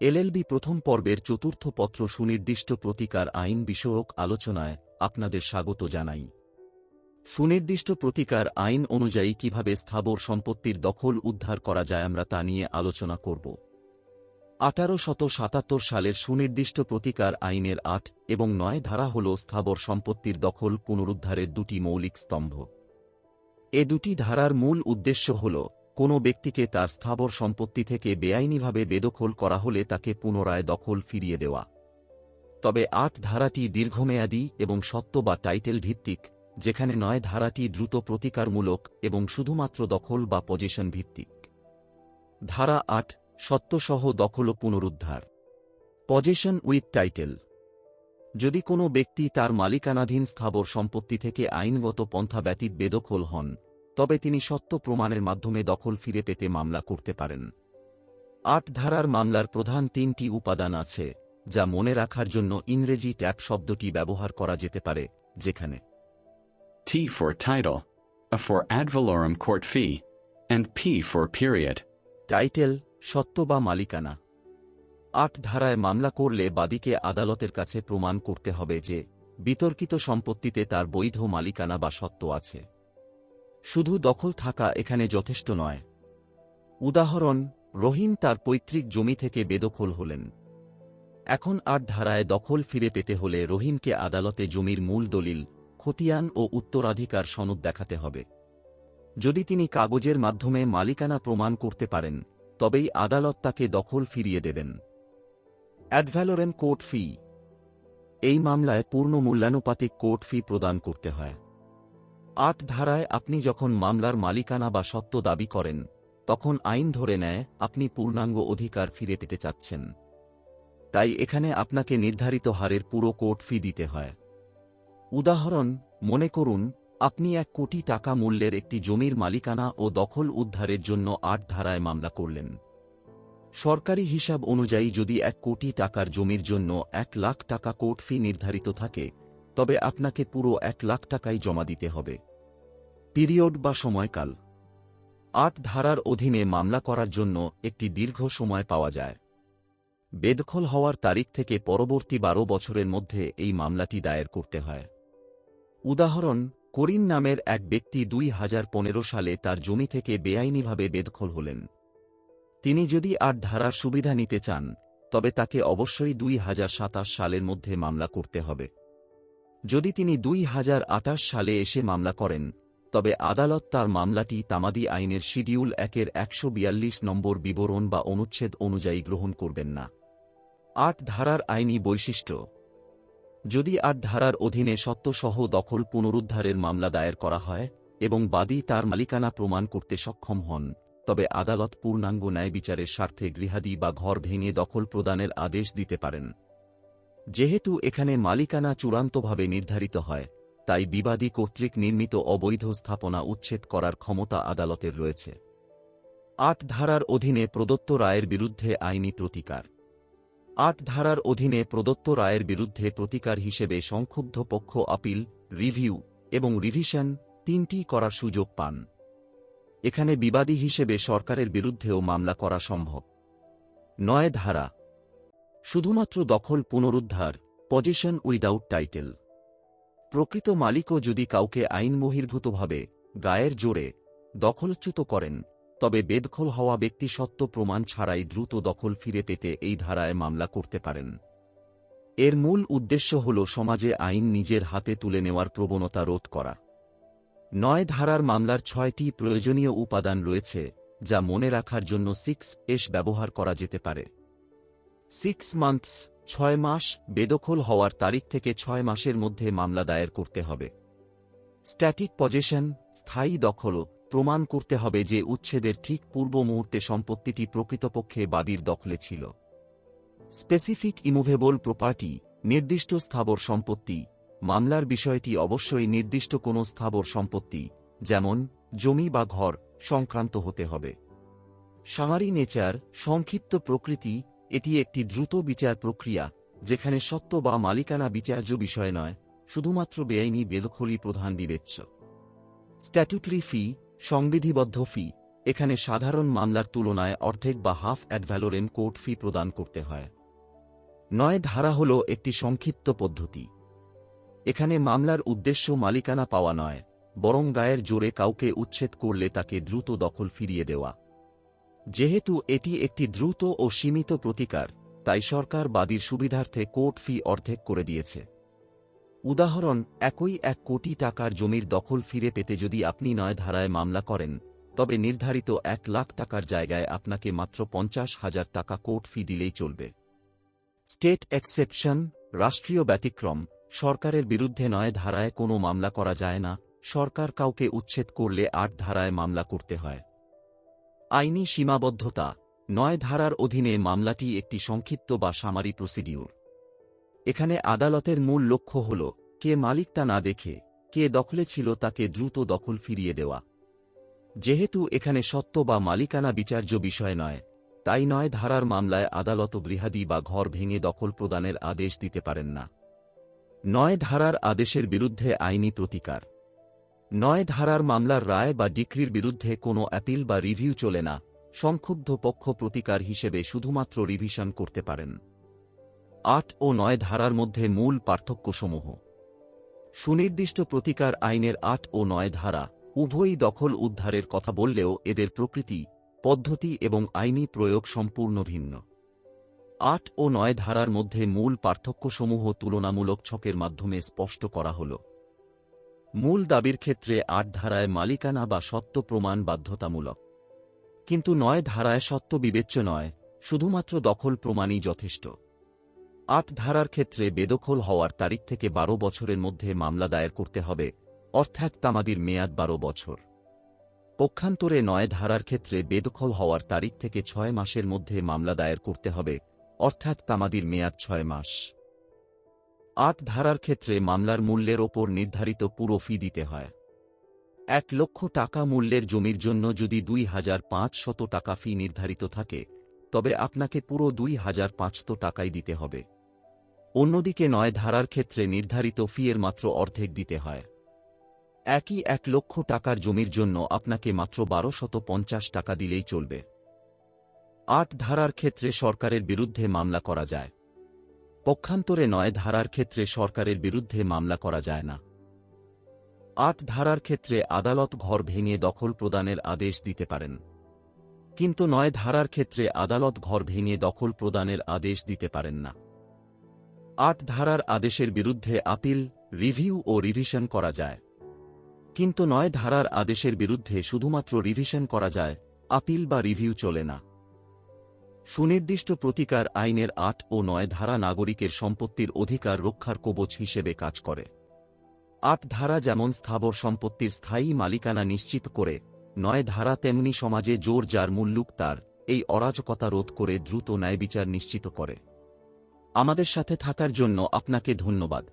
LLB প্রথম পর্বের চতুর্থ পত্র সুনির্দিষ্ট প্রতিকার আইন বিষয়ক আলোচনায় আপনাদের স্বাগত জানাই। সুনির্দিষ্ট প্রতিকার আইন অনুযায়ী কিভাবে স্থাবর সম্পত্তির দখল উদ্ধার করা যায় আমরা তা নিয়ে আলোচনা করব। 1877 সালের সুনির্দিষ্ট প্রতিকার আইনের 8 এবং 9 ধারা হল স্থাবর সম্পত্তির দখল পুনরুদ্ধারের দুটি মৌলিক স্তম্ভ। এ দুটি ধারার মূল উদ্দেশ্য হল কোনো ব্যক্তিকে তার স্থাবর সম্পত্তি থেকে বেআইনিভাবে বেদখল করা হলে তাকে পুনরায় দখল ফিরিয়ে দেওয়া। তবে 8 ধারাটি দীর্ঘমেয়াদী এবং সত্ত্ব বা টাইটেল ভিত্তিক, যেখানে 9 ধারাটি দ্রুত প্রতিকারমূলক এবং শুধুমাত্র দখল বা পজেশন ভিত্তিক। ধারা 8 সত্ত্বসহ দখল ও পুনরুদ্ধার। Possession with title. যদি কোনো ব্যক্তি তার মালিকানাধীন স্থাবর সম্পত্তি থেকে আইনগত পন্থা ব্যতীত বেদখল হন, তবে তিনি সত্য প্রমাণের মাধ্যমে দখল ফিরে পেতে মামলা করতে পারেন। 8 ধারার মামলার প্রধান 3টি উপাদান আছে, যা মনে রাখার জন্য ইংরেজি ট্যাগ শব্দটি ব্যবহার করা যেতে পারে, যেখানে T for title, A for ad valorem court fee, and P for period. Title সত্ত্ব বা মালিকানা। 8 ধারায় মামলা করলে বাদীকে আদালতের কাছে প্রমাণ করতে হবে যে বিতর্কিত সম্পত্তিতে তার বৈধ মালিকানা বা সত্ত্ব আছে। শুধু দখল থাকা এখানে যথেষ্ট নয়। উদাহরণ, রহিম তার পৈতৃক জমি থেকে বেদখল হলেন। এখন 8 ধারায় দখল ফিরে পেতে হলে রহিমকে আদালতে জমির মূল দলিল, খতিয়ান ও উত্তরাধিকার সনদ দেখাতে হবে। যদি তিনি কাগজের মাধ্যমে মালিকানা প্রমাণ করতে পারেন, তবেই আদালত তাকে দখল ফিরিয়ে দেবেন। Ad valorem court fee. এই মামলায় পূর্ণ মূল্যানুপাতিক কোর্ট ফি প্রদান করতে হয়। 8 ধারায় আপনি যখন মামলার মালিকানা বা সত্ত্ব দাবি করেন, তখন আইন ধরে নেয় আপনি পূর্ণাঙ্গ অধিকার ফিরে পেতে চাচ্ছেন। তাই এখানে আপনাকে নির্ধারিত হারের পুরো কোর্ট ফি দিতে হয়। উদাহরণ, মনে করুন আপনি 1 কোটি টাকা মূল্যের একটি জমির মালিকানা ও দখল উদ্ধারের জন্য 8 ধারায় মামলা করলেন। সরকারি হিসাব অনুযায়ী যদি 1 কোটি টাকার জমির জন্য 1 লাখ টাকা কোর্ট ফি নির্ধারিত থাকে, তবে আপনাকে পুরো 1 লাখ টাকাই জমা দিতে হবে। পিরিয়ড বা সময়কাল। 8 ধারার অধীনে মামলা করার জন্য একটি দীর্ঘ সময় পাওয়া যায়। বেদখল হওয়ার তারিখ থেকে পরবর্তী 12 বছরের মধ্যে এই মামলাটি দায়ের করতে হয়। উদাহরণ, করিম নামের এক ব্যক্তি 2015 সালে তার জমি থেকে বেআইনিভাবে বেদখল হলেন। তিনি যদি 8 ধারার সুবিধা নিতে চান, তবে তাকে অবশ্যই 2027 সালের মধ্যে মামলা করতে হবে। যদি তিনি 2028 সালে এসে মামলা করেন, তবে আদালত তার মামলাটি তামাদি আইনের শিডিউল 1-এর 142 নম্বর বিবরণ বা অনুচ্ছেদ অনুযায়ী গ্রহণ করবেন না। 8 ধারার আইনি বৈশিষ্ট্য। যদি 8 ধারার অধীনে সত্ত্বসহ দখল পুনরুদ্ধারের মামলা দায়ের করা হয় এবং বাদী তার মালিকানা প্রমাণ করতে সক্ষম হন, তবে আদালত পূর্ণাঙ্গ ন্যায় বিচারের স্বার্থে গৃহাদি বা ঘর ভেঙে দখল প্রদানের আদেশ দিতে পারেন। যেহেতু এখানে মালিকানা চূড়ান্তভাবে নির্ধারিত হয়, তাই বিবাদী কর্তৃক নির্মিত অবৈধ স্থাপনা উচ্ছেদ করার ক্ষমতা আদালতের রয়েছে। 8 ধারার অধীনে প্রদত্ত রায়ের বিরুদ্ধে আইনি প্রতিকার। 8 ধারার অধীনে প্রদত্ত রায়ের বিরুদ্ধে প্রতিকার হিসেবে সংক্ষুব্ধ পক্ষ আপিল, রিভিউ এবং রিভিশন 3টি করার সুযোগ পান। এখানে বিবাদী হিসেবে সরকারের বিরুদ্ধেও মামলা করা সম্ভব। 9 ধারা। শুধুমাত্র দখল পুনরুদ্ধার, পজেশন উইদাউট টাইটেল। প্রকৃত মালিকও যদি কাউকে আইন বহির্ভূতভাবে, গায়ের জোরে দখলচ্যুত করেন, তবে বেদখল হওয়া ব্যক্তি সত্য প্রমাণ ছাড়াই দ্রুত দখল ফিরে পেতে এই ধারায় মামলা করতে পারেন। এর মূল উদ্দেশ্য হল সমাজে আইন নিজের হাতে তুলে নেওয়ার প্রবণতা রোধ করা। 9 ধারার মামলার 6টি প্রয়োজনীয় উপাদান রয়েছে, যা মনে রাখার জন্য 6S ব্যবহার করা যেতে পারে। 6 মান্থস 6 মাস, বেদখল হওয়ার তারিখ থেকে 6 মাসের মধ্যে মামলা দায়ের করতে হবে। স্ট্যাটিক পজেশন, স্থায়ী দখল, প্রমাণ করতে হবে যে উচ্ছেদের ঠিক পূর্ব মুহূর্তে সম্পত্তিটি প্রকৃতপক্ষে বাদীর দখলে ছিল। স্পেসিফিক ইমুভেবল প্রপার্টি, নির্দিষ্ট স্থাবর সম্পত্তি। মামলার বিষয়টি অবশ্যই নির্দিষ্ট কোনো স্থাবর সম্পত্তি, যেমন জমি বা ঘর সংক্রান্ত হতে হবে। সামারি নেচার, সংক্ষিপ্ত প্রকৃতি। এটি একটি দ্রুত বিচার প্রক্রিয়া, যেখানে সত্ত্ব বা মালিকানা বিচার্য বিষয় নয়, শুধুমাত্র বেআইনি বেদখলই প্রধান বিবেচ্য। স্ট্যাটুটরি ফি, সংবিধিবদ্ধ ফি। এখানে সাধারণ মামলার তুলনায় অর্ধেক বা half ad valorem court fee প্রদান করতে হয়। 9 ধারা হল একটি সংক্ষিপ্ত পদ্ধতি। এখানে মামলার উদ্দেশ্য মালিকানা পাওয়া নয়, বরং গায়ের জোরে কাউকে উচ্ছেদ করলে তাকে দ্রুত দখল ফিরিয়ে দেওয়া। যেহেতু এটি একটি দ্রুত ও সীমিত প্রতিকার, তাই সরকার বাদীর সুবিধার্থে কোর্ট ফি অর্ধেক করে দিয়েছে। উদাহরণ, একই 1 কোটি টাকার জমির দখল ফিরে পেতে যদি আপনি 9 ধারায় মামলা করেন, তবে নির্ধারিত 1 লাখ টাকার জায়গায় আপনাকে মাত্র 50,000 টাকা কোর্ট ফি দিলেই চলবে। স্টেট এক্সেপশন, রাষ্ট্রীয় ব্যতিক্রম, সরকারের বিরুদ্ধে 9 ধারায় কোনো মামলা করা যায় না। সরকার কাউকে উচ্ছেদ করলে 8 ধারায় মামলা করতে হয়। আইনি সীমাবদ্ধতা, 9 ধারার অধীনে মামলাটি একটি সংক্ষিপ্ত বা সামারি প্রসিডিউর। এখানে আদালতের মূল লক্ষ্য হল কে মালিক তা না দেখে কে দখলে ছিল তাকে দ্রুত দখল ফিরিয়ে দেওয়া। যেহেতু এখানে সত্ত্ব বা মালিকানা বিচার্য বিষয় নয়, তাই 9 ধারার মামলায় আদালত গৃহাদি বা ঘর ভেঙে দখল প্রদানের আদেশ দিতে পারেন না। 9 ধারার আদেশের বিরুদ্ধে আইনি প্রতিকার, 9 ধারার মামলার রায় বা ডিক্রির বিরুদ্ধে কোনো অ্যাপিল বা রিভিউ চলে না। সংক্ষুব্ধ পক্ষ প্রতিকার হিসেবে শুধুমাত্র রিভিশন করতে পারেন। 8 ও 9 ধারার মধ্যে মূল পার্থক্যসমূহ। সুনির্দিষ্ট প্রতিকার আইনের 8 ও 9 ধারা উভয়ই দখল উদ্ধারের কথা বললেও এদের প্রকৃতি, পদ্ধতি এবং আইনি প্রয়োগ সম্পূর্ণ ভিন্ন। 8 ও 9 ধারার মধ্যে মূল পার্থক্যসমূহ তুলনামূলক ছকের মাধ্যমে স্পষ্ট করা হল। মূল দাবির ক্ষেত্রে 8 ধারায় মালিকানা বা সত্ত্ব প্রমাণ বাধ্যতামূলক, কিন্তু 9 ধারায় সত্ত্ব বিবেচ্য নয়, শুধুমাত্র দখল প্রমাণই যথেষ্ট। 8 ধারার ক্ষেত্রে বেদখল হওয়ার তারিখ থেকে 12 বছরের মধ্যে মামলা দায়ের করতে হবে, অর্থাৎ তামাদির মেয়াদ 12 বছর। পক্ষান্তরে 9 ধারার ক্ষেত্রে বেদখল হওয়ার তারিখ থেকে 6 মাসের মধ্যে মামলা দায়ের করতে হবে, অর্থাৎ তামাদির মেয়াদ 6 মাস। 8 ধারার ক্ষেত্রে মামলার মূল্যের ওপর নির্ধারিত পুরো ফি দিতে হয়। 1 লক্ষ টাকা মূল্যের জমির জন্য যদি 2,500 টাকা ফি নির্ধারিত থাকে, তবে আপনাকে পুরো 2,500 টাকাই দিতে হবে। অন্যদিকে 9 ধারার ক্ষেত্রে নির্ধারিত ফি এর মাত্র অর্ধেক দিতে হয়। একই 1 লক্ষ টাকার জমির জন্য আপনাকে মাত্র 1,250 টাকা দিলেই চলবে। 8 ধারার ক্ষেত্রে সরকারের বিরুদ্ধে মামলা করা যায়। পক্ষান্তরে 9 ধারার ক্ষেত্রে সরকারের বিরুদ্ধে মামলা করা যায় না। 8 ধারার ক্ষেত্রে আদালত ঘর ভেঙে দখল প্রদানের আদেশ দিতে পারেন, কিন্তু 9 ধারার ক্ষেত্রে আদালত ঘর ভেঙে দখল প্রদানের আদেশ দিতে পারেন না। 8 ধারার আদেশের বিরুদ্ধে আপিল, রিভিউ ও রিভিশন করা যায়, কিন্তু 9 ধারার আদেশের বিরুদ্ধে শুধুমাত্র রিভিশন করা যায়, আপিল বা রিভিউ চলে না। সুনির্দিষ্ট প্রতিকার আইনের 8 ও 9 ধারা নাগরিকের সম্পত্তির অধিকার রক্ষার কবচ হিসেবে কাজ করে। 8 ধারা যেমন স্থাবর সম্পত্তির স্থায়ী মালিকানা নিশ্চিত করে, 9 ধারা তেমনি সমাজে জোর যার মুল্লুক তার এই অরাজকতা রোধ করে দ্রুত ন্যায়বিচার নিশ্চিত করে। আমাদের সাথে থাকার জন্য আপনাকে ধন্যবাদ।